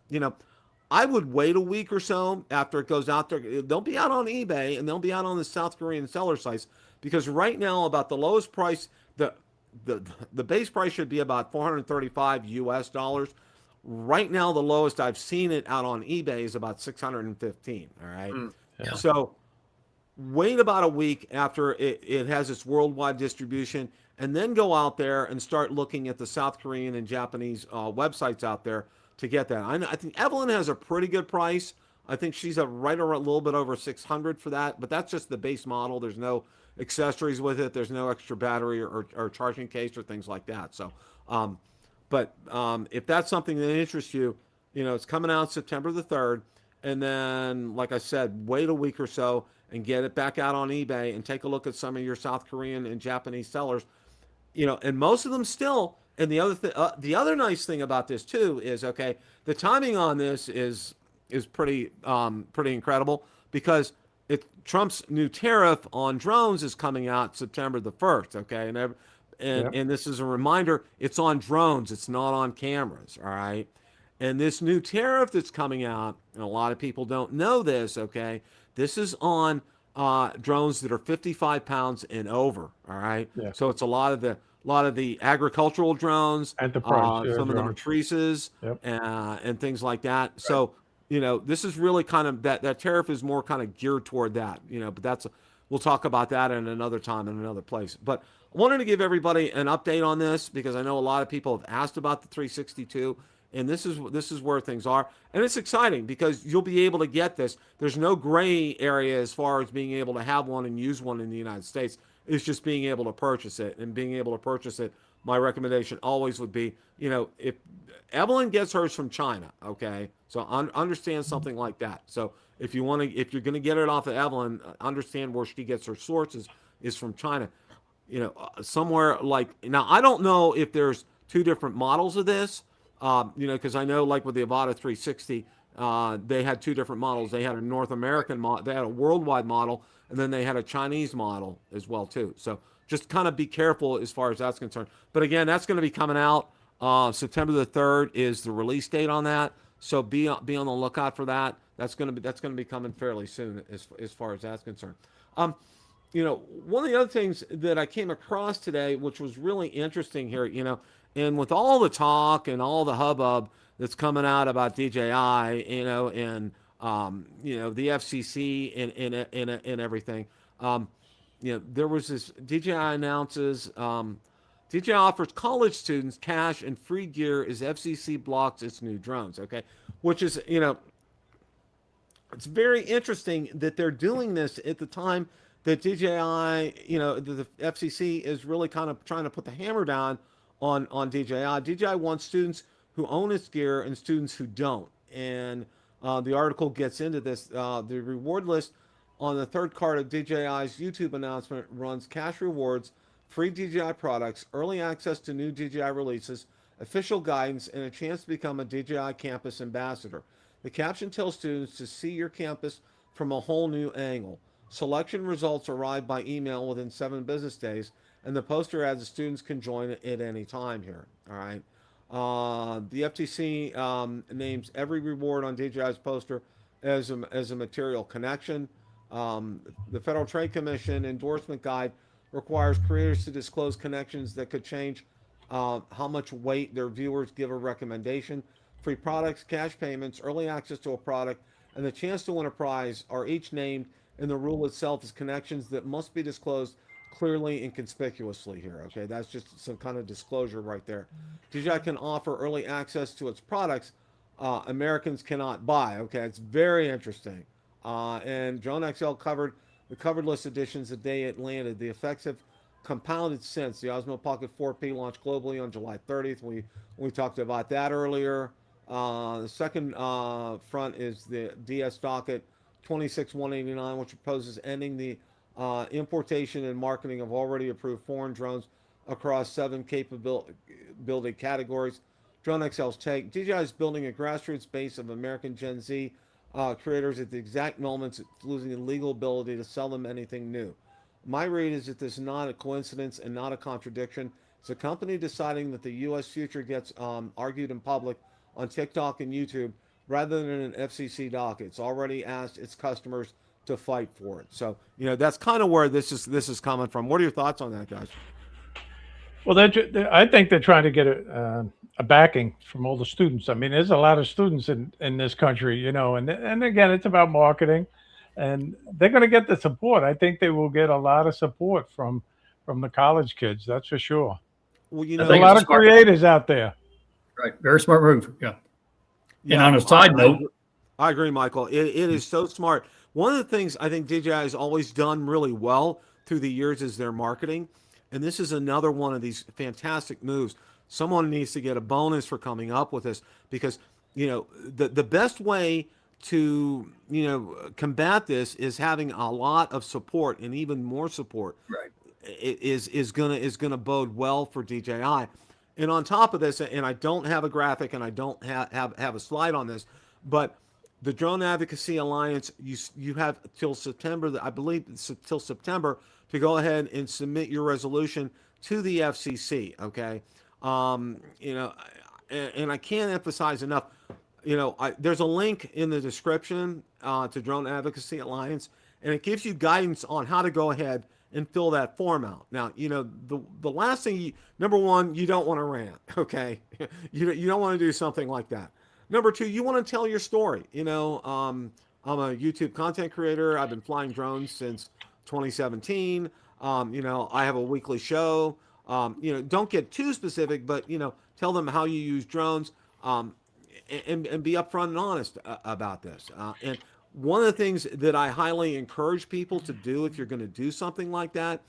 [SPEAKER 1] I would wait a week or so after it goes out there. They'll be out on eBay and they'll be out on the South Korean seller sites, because right now about the lowest price, the base price should be about 435 US dollars. Right now, the lowest I've seen it out on eBay is about 615. All right.
[SPEAKER 3] Yeah.
[SPEAKER 1] So wait about a week after it has its worldwide distribution, and then go out there and start looking at the South Korean and Japanese websites out there to get that. I think Evelyn has a pretty good price. I think she's right around a little bit over 600 for that, but that's just the base model. There's no accessories with it. There's no extra battery or charging case or things like that. So, if that's something that interests you, it's coming out September the 3rd. And then, like I said, wait a week or so and get it back out on eBay and take a look at some of your South Korean and Japanese sellers. And most of them still. And the other nice thing about this too is, okay, the timing on this is pretty incredible, because Trump's new tariff on drones is coming out September the 1st. Okay, and this is a reminder, it's on drones, it's not on cameras. All right. And this new tariff that's coming out, and a lot of people don't know this, okay, this is on drones that are 55 pounds and over. All right.
[SPEAKER 3] Yeah.
[SPEAKER 1] So it's a lot of the agricultural drones,
[SPEAKER 3] Enterprise
[SPEAKER 1] some of the
[SPEAKER 3] drones.
[SPEAKER 1] matrices,
[SPEAKER 3] Yep.
[SPEAKER 1] and things like that. So, this is really kind of that tariff is more kind of geared toward that, but we'll talk about that in another time in another place. But I wanted to give everybody an update on this, because I know a lot of people have asked about the 362. And this is where things are. And it's exciting because you'll be able to get this. There's no gray area as far as being able to have one and use one in the United States. It's just being able to purchase it. And being able to purchase it, my recommendation always would be, if Evelyn gets hers from China, okay? So understand something like that. So if you're going to get it off of Evelyn, understand where she gets her sources is from China. Somewhere like, now I don't know if there's two different models of this. Because I know, like with the Avata 360, they had two different models. They had a North American model, they had a worldwide model, and then they had a Chinese model as well too. So just kind of be careful as far as that's concerned. But again, that's going to be coming out September the 3rd is the release date on that. So be on the lookout for that. That's going to be coming fairly soon as far as that's concerned. One of the other things that I came across today, which was really interesting here, and with all the talk and all the hubbub that's coming out about DJI, and the FCC and everything, there was this DJI announces DJI offers college students cash and free gear as FCC blocks its new drones. Okay, which is it's very interesting that they're doing this at the time that DJI, the FCC is really kind of trying to put the hammer down on DJI. DJI wants students who own its gear and students who don't. And the article gets into this. The reward list on the third card of DJI's YouTube announcement runs cash rewards, free DJI products, early access to new DJI releases, official guidance, and a chance to become a DJI campus ambassador. The caption tells students to see your campus from a whole new angle. Selection results arrive by email within 7 business days, and the poster adds the students can join at any time here. All right. The FTC names every reward on DJI's poster as a material connection. The Federal Trade Commission endorsement guide requires creators to disclose connections that could change how much weight their viewers give a recommendation. Free products, cash payments, early access to a product, and the chance to win a prize are each named, and the rule itself is connections that must be disclosed clearly and conspicuously here. Okay, that's just some kind of disclosure right there. DJI can offer early access to its products Americans cannot buy. Okay, it's very interesting. And Drone XL covered the covered list editions the day it landed. The effects have compounded since. The Osmo Pocket 4P launched globally on July 30th. We talked about that earlier. The second front is the DS Docket 26189, which proposes ending the importation and marketing of already approved foreign drones across 7 capability categories. Drone XL's take. DJI is building a grassroots base of American Gen Z creators at the exact moments it's losing the legal ability to sell them anything new. My read is that this is not a coincidence and not a contradiction. It's a company deciding that the U.S. future gets argued in public on TikTok and YouTube rather than an FCC docket. It's already asked its customers to fight for it. So that's kind of where this is coming from. What are your thoughts on that, guys?
[SPEAKER 3] Well, I think they're trying to get a backing from all the students. I mean, there's a lot of students in this country, and again, it's about marketing, and they're going to get the support. I think they will get a lot of support from the college kids. That's for sure.
[SPEAKER 1] Well,
[SPEAKER 3] there's a lot of creators out there.
[SPEAKER 2] Right, very smart move. Yeah.
[SPEAKER 1] Yeah,
[SPEAKER 2] and on a side note,
[SPEAKER 1] I agree, Michael. It is so smart. One of the things I think DJI has always done really well through the years is their marketing. And this is another one of these fantastic moves. Someone needs to get a bonus for coming up with this because, the best way to, combat this is having a lot of support and even more support.
[SPEAKER 2] Right.
[SPEAKER 1] Is gonna bode well for DJI. And on top of this, and I don't have a graphic and I don't have a slide on this, but the Drone Advocacy Alliance, you have till September, I believe it's till September, to go ahead and submit your resolution to the FCC. Okay, and I can't emphasize enough. There's a link in the description to Drone Advocacy Alliance, and it gives you guidance on how to go ahead and fill that form out. Now, the last thing, number one, you don't want to rant. Okay, you don't want to do something like that. Number two, you want to tell your story. I'm a YouTube content creator. I've been flying drones since 2017. I have a weekly show. Don't get too specific, but tell them how you use drones, and be upfront and honest about this. And one of the things that I highly encourage people to do if you're going to do something like that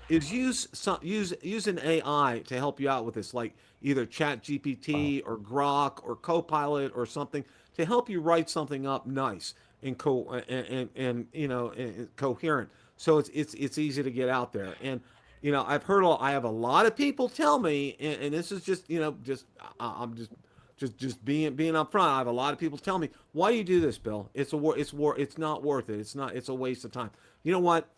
[SPEAKER 1] is use an AI to help you out with this, like either ChatGPT or Grok or Copilot or something to help you write something up nice and coherent. So it's easy to get out there. And I have a lot of people tell me, and this is just I'm just being upfront. I have a lot of people tell me, why you do this, Bill? It's not worth it. It's a waste of time. You know what?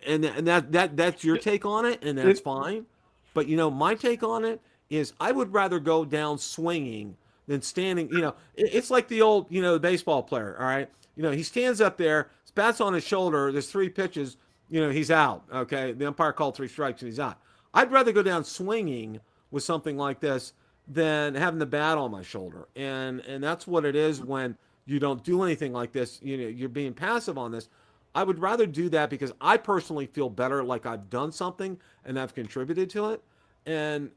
[SPEAKER 1] And that's your take on it, and that's fine. But my take on it is I would rather go down swinging than standing. It's like the old baseball player. All right, he stands up there, his bat's on his shoulder. There's 3 pitches. He's out. Okay, the umpire called 3 strikes and he's out. I'd rather go down swinging with something like this than having the bat on my shoulder. And that's what it is when you don't do anything like this. You're being passive on this. I would rather do that because I personally feel better, like I've done something and I've contributed to it. And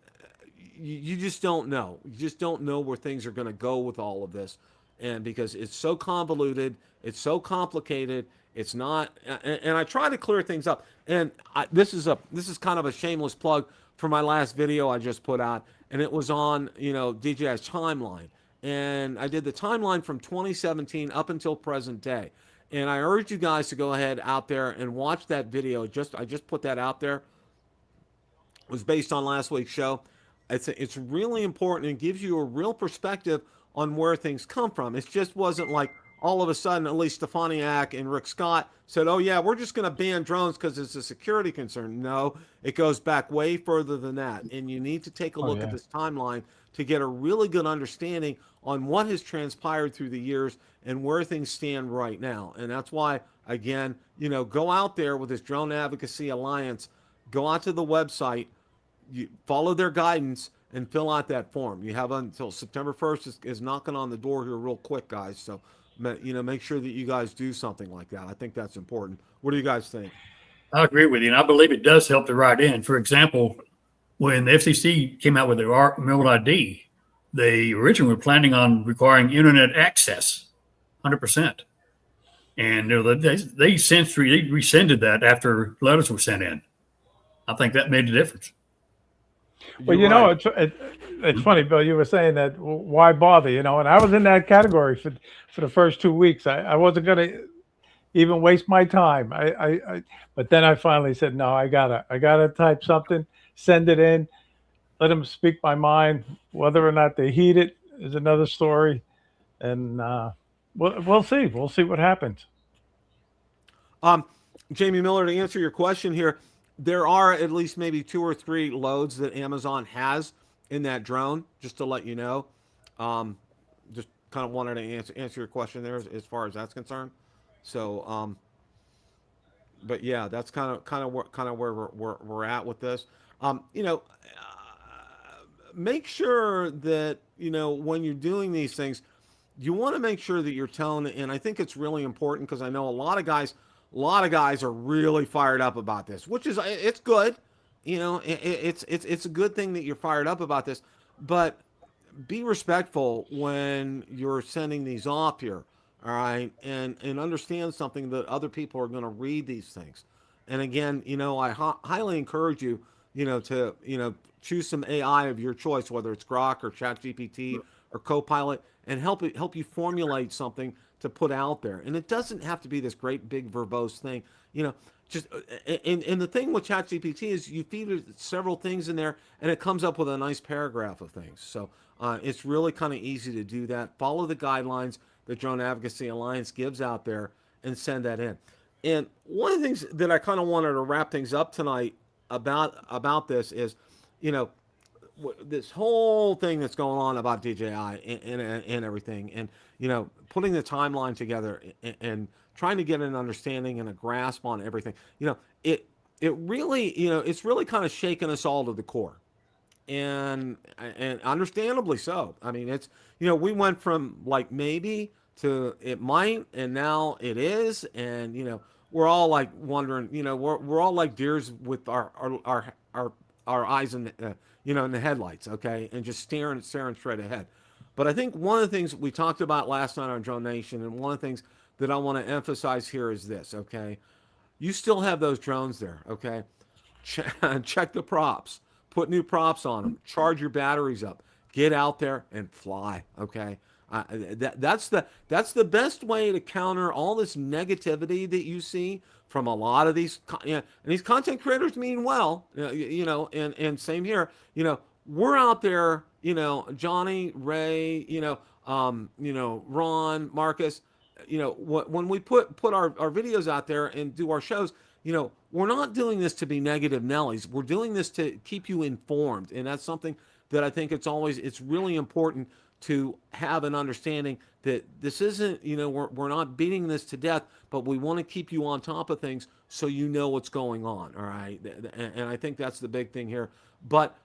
[SPEAKER 1] you just don't know. You just don't know where things are going to go with all of this. And because it's so convoluted, it's so complicated, it's not. And I try to clear things up. And this is kind of a shameless plug for my last video I just put out, and it was on DJI's timeline. And I did the timeline from 2017 up until present day. And I urge you guys to go ahead out there and watch that video. I just put that out there. It was based on last week's show. It's really important and gives you a real perspective on where things come from. It just wasn't like all of a sudden, at least Stefaniak and Rick Scott said, oh yeah, we're just going to ban drones because it's a security concern. No, it goes back way further than that. And you need to take a look at this timeline to get a really good understanding on what has transpired through the years and where things stand right now. And that's why, again, go out there with this Drone Advocacy Alliance, go out to the website, you follow their guidance, and fill out that form. You have until September 1st is knocking on the door here real quick, guys. So, make sure that you guys do something like that. I think that's important. What do you guys think?
[SPEAKER 2] I agree with you, and I believe it does help to write in. For example, when the FCC came out with their remote ID, they originally were planning on requiring internet access, 100%. And they rescinded that after letters were sent in. I think that made a difference.
[SPEAKER 3] Well, it's funny, Bill. You were saying that why bother, and I was in that category for the first 2 weeks. I wasn't going to even waste my time. But then I finally said, no, I gotta type something, send it in, let them speak my mind. Whether or not they heed it is another story. And we'll see. We'll see what happens.
[SPEAKER 1] Um, Jamie Miller, to answer your question here, there are at least maybe 2 or 3 loads that Amazon has in that drone. Just to let you know, um, just kind of wanted to answer your question there as far as that's concerned. So, but yeah, that's kind of where we're at with this. You know, make sure that when you're doing these things, you want to make sure that your tone, and I think it's really important because I know a lot of guys are really fired up about this, which is it's good. It's a good thing that you're fired up about this, but be respectful when you're sending these off here, all right, and understand something that other people are going to read these things. And again, I highly encourage you, to choose some AI of your choice, whether it's Grok or ChatGPT or Copilot, and help you formulate something to put out there. And it doesn't have to be this great big verbose thing, just and the thing with ChatGPT is you feed it several things in there, and it comes up with a nice paragraph of things. So it's really kind of easy to do that. Follow the guidelines that Drone Advocacy Alliance gives out there, and send that in. And one of the things that I kind of wanted to wrap things up tonight about this is, you know, this whole thing that's going on about DJI and everything, and putting the timeline together and trying to get an understanding and a grasp on everything. It really it's really kind of shaken us all to the core, and understandably so. I mean, it's we went from like maybe to it might, and now it is, and we're all like wondering. We're all like deers with our eyes in the, in the headlights, okay, and just staring straight ahead. But I think one of the things we talked about last night on Drone Nation, and one of the things that I want to emphasize here is this, okay? You still have those drones there, okay? Check the props, put new props on them, charge your batteries up, get out there and fly, okay? That's the best way to counter all this negativity that you see from a lot of these, and these content creators mean well, and same here, we're out there, Johnny, Ray, Ron, Marcus, when we put our videos out there and do our shows, we're not doing this to be negative Nellies. We're doing this to keep you informed. And that's something that I think it's really important to have an understanding that this isn't, we're not beating this to death, but we want to keep you on top of things so you know what's going on. All right. And I think that's the big thing here. But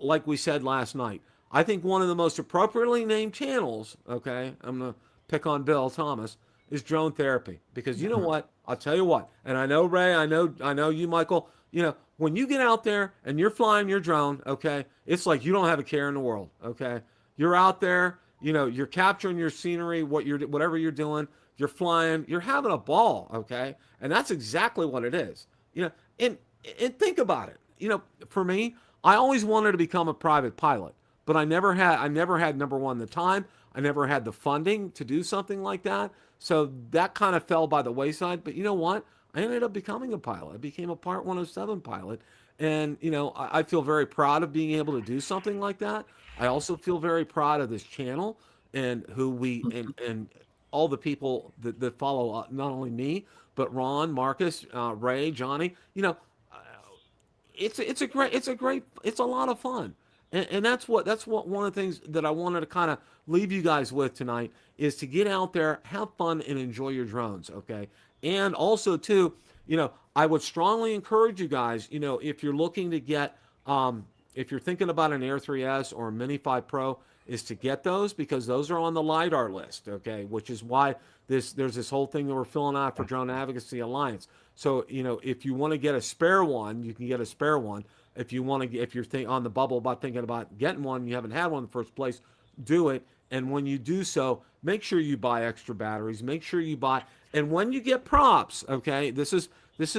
[SPEAKER 1] like we said last night, I think one of the most appropriately named channels, okay, I'm going to pick on Bill Thomas, is Drone Therapy. Because you know what? I'll tell you what, and I know Ray, I know you, Michael, when you get out there and you're flying your drone, okay, it's like you don't have a care in the world, okay? You're out there, you're capturing your scenery, whatever you're doing, you're flying, you're having a ball, okay? And that's exactly what it is. And think about it. For me, I always wanted to become a private pilot, but I never had number one, the time. I never had the funding to do something like that. So that kind of fell by the wayside. But you know what? I ended up becoming a pilot. I became a Part 107 pilot. And, I feel very proud of being able to do something like that. I also feel very proud of this channel and and all the people that follow not only me, but Ron, Marcus, Ray, Johnny. It's a lot of fun. And that's what one of the things that I wanted to kind of leave you guys with tonight is to get out there, have fun, and enjoy your drones, okay? And also, too, I would strongly encourage you guys, if you're looking to get, if you're thinking about an Air 3S or a Mini 5 Pro, is to get those because those are on the LiDAR list, okay? Which is why there's this whole thing that we're filling out for Drone Advocacy Alliance. So, if you want to get a spare one, you can get a spare one. If you're on the bubble about thinking about getting one, you haven't had one in the first place, do it. And when you do so, make sure you buy extra batteries. Make sure you buy, and when you get props, okay, this is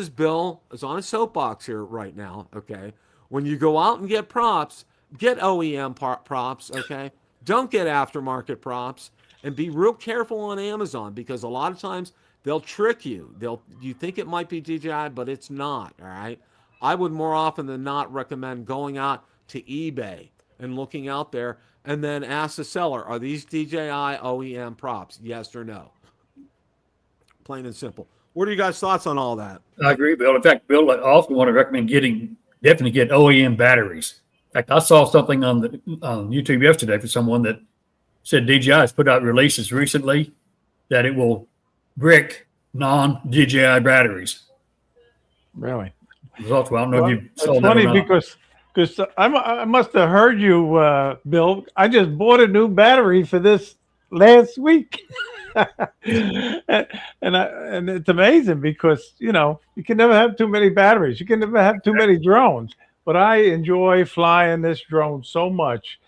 [SPEAKER 1] Bill is on a soapbox here right now, okay. When you go out and get props, get OEM props, okay. Don't get aftermarket props, and be real careful on Amazon because a lot of times they'll trick you. You think it might be DJI, but it's not. All right. I would more often than not recommend going out to eBay and looking out there, and then ask the seller, are these DJI OEM props? Yes or no? Plain and simple. What are you guys' thoughts on all that?
[SPEAKER 2] I agree, Bill. In fact, Bill, I also want to recommend definitely get OEM batteries. In fact, I saw something on YouTube yesterday for someone that said DJI has put out releases recently that it will brick non-DJI batteries.
[SPEAKER 3] Really?
[SPEAKER 2] Results. Well, I don't know if you saw
[SPEAKER 3] It's
[SPEAKER 2] that or
[SPEAKER 3] funny
[SPEAKER 2] not.
[SPEAKER 3] because I must have heard you, Bill. I just bought a new battery for this last week. and it's amazing because you can never have too many batteries. You can never have too many drones. But I enjoy flying this drone so much.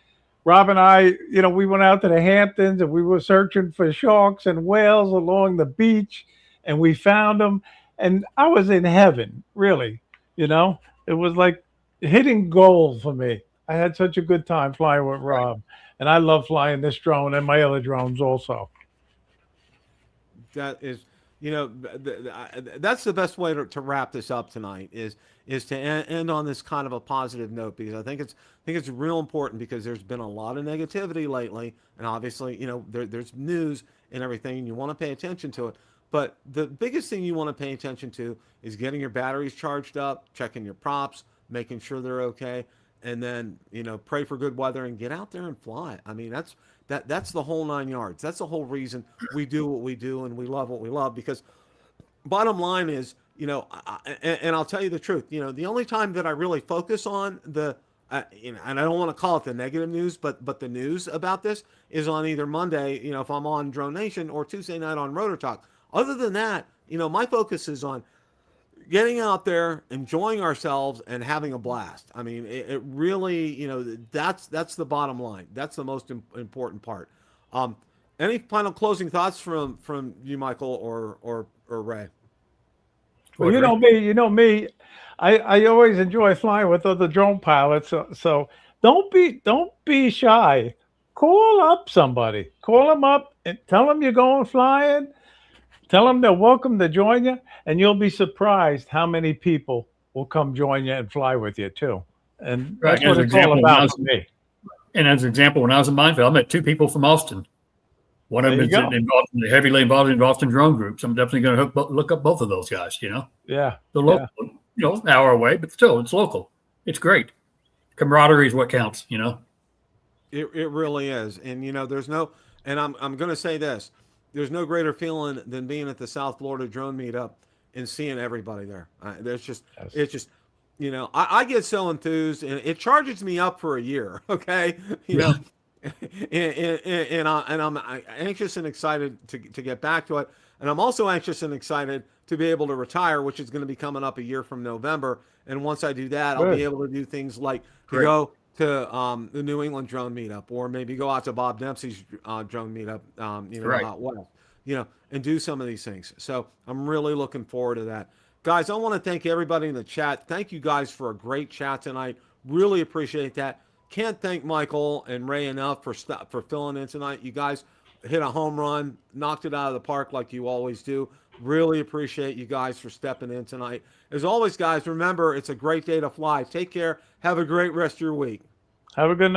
[SPEAKER 3] Rob and I, we went out to the Hamptons and we were searching for sharks and whales along the beach, and we found them. And I was in heaven, really. It was like hitting gold for me. I had such a good time flying with Rob, and I love flying this drone and my other drones also.
[SPEAKER 1] That is, that's the best way to wrap this up tonight is to end on this kind of a positive note, because I think it's real important, because there's been a lot of negativity lately, and obviously there's news and everything, and you want to pay attention to it. But the biggest thing you want to pay attention to is getting your batteries charged up, checking your props, making sure they're okay, and then pray for good weather and get out there and fly. I mean, that's the whole 9 yards. That's the whole reason we do what we do, and we love what we love. Because bottom line is, and I'll tell you the truth. The only time that I really focus on and I don't want to call it the negative news, but the news about this is on either Monday, if I'm on Drone Nation, or Tuesday night on Rotor Talk. Other than that, my focus is on getting out there, enjoying ourselves, and having a blast. I mean, it really, that's the bottom line. That's the most important part. Any final closing thoughts from you, Michael, or Ray?
[SPEAKER 3] Well, you know me. I always enjoy flying with other drone pilots. So don't be shy. Call up somebody. Call them up and tell them you're going flying. Tell them they're welcome to join you, and you'll be surprised how many people will come join you and fly with you too. And that's what it's all about for me.
[SPEAKER 2] And as an example, when I was in Minefield, I met 2 people from Austin. One of them is heavily involved in Austin drone groups. I'm definitely going to look up both of those guys.
[SPEAKER 3] Yeah,
[SPEAKER 2] they're local. An hour away, but still, it's local. It's great. Camaraderie is what counts.
[SPEAKER 1] It really is, and there's no. And I'm going to say this. There's no greater feeling than being at the South Florida Drone Meetup and seeing everybody there. It's just, I get so enthused, and it charges me up for a year. Okay, and I'm anxious and excited to get back to it, and I'm also anxious and excited to be able to retire, which is going to be coming up a year from November. And once I do that, I'll be able to do things like to go to the New England Drone Meetup, or maybe go out to Bob Dempsey's Drone Meetup, out west, and do some of these things. So I'm really looking forward to that. Guys, I want to thank everybody in the chat. Thank you guys for a great chat tonight. Really appreciate that. Can't thank Michael and Ray enough for filling in tonight. You guys hit a home run, knocked it out of the park like you always do. Really appreciate you guys for stepping in tonight. As always, guys, remember, it's a great day to fly. Take care. Have a great rest of your week.
[SPEAKER 3] Have a good night.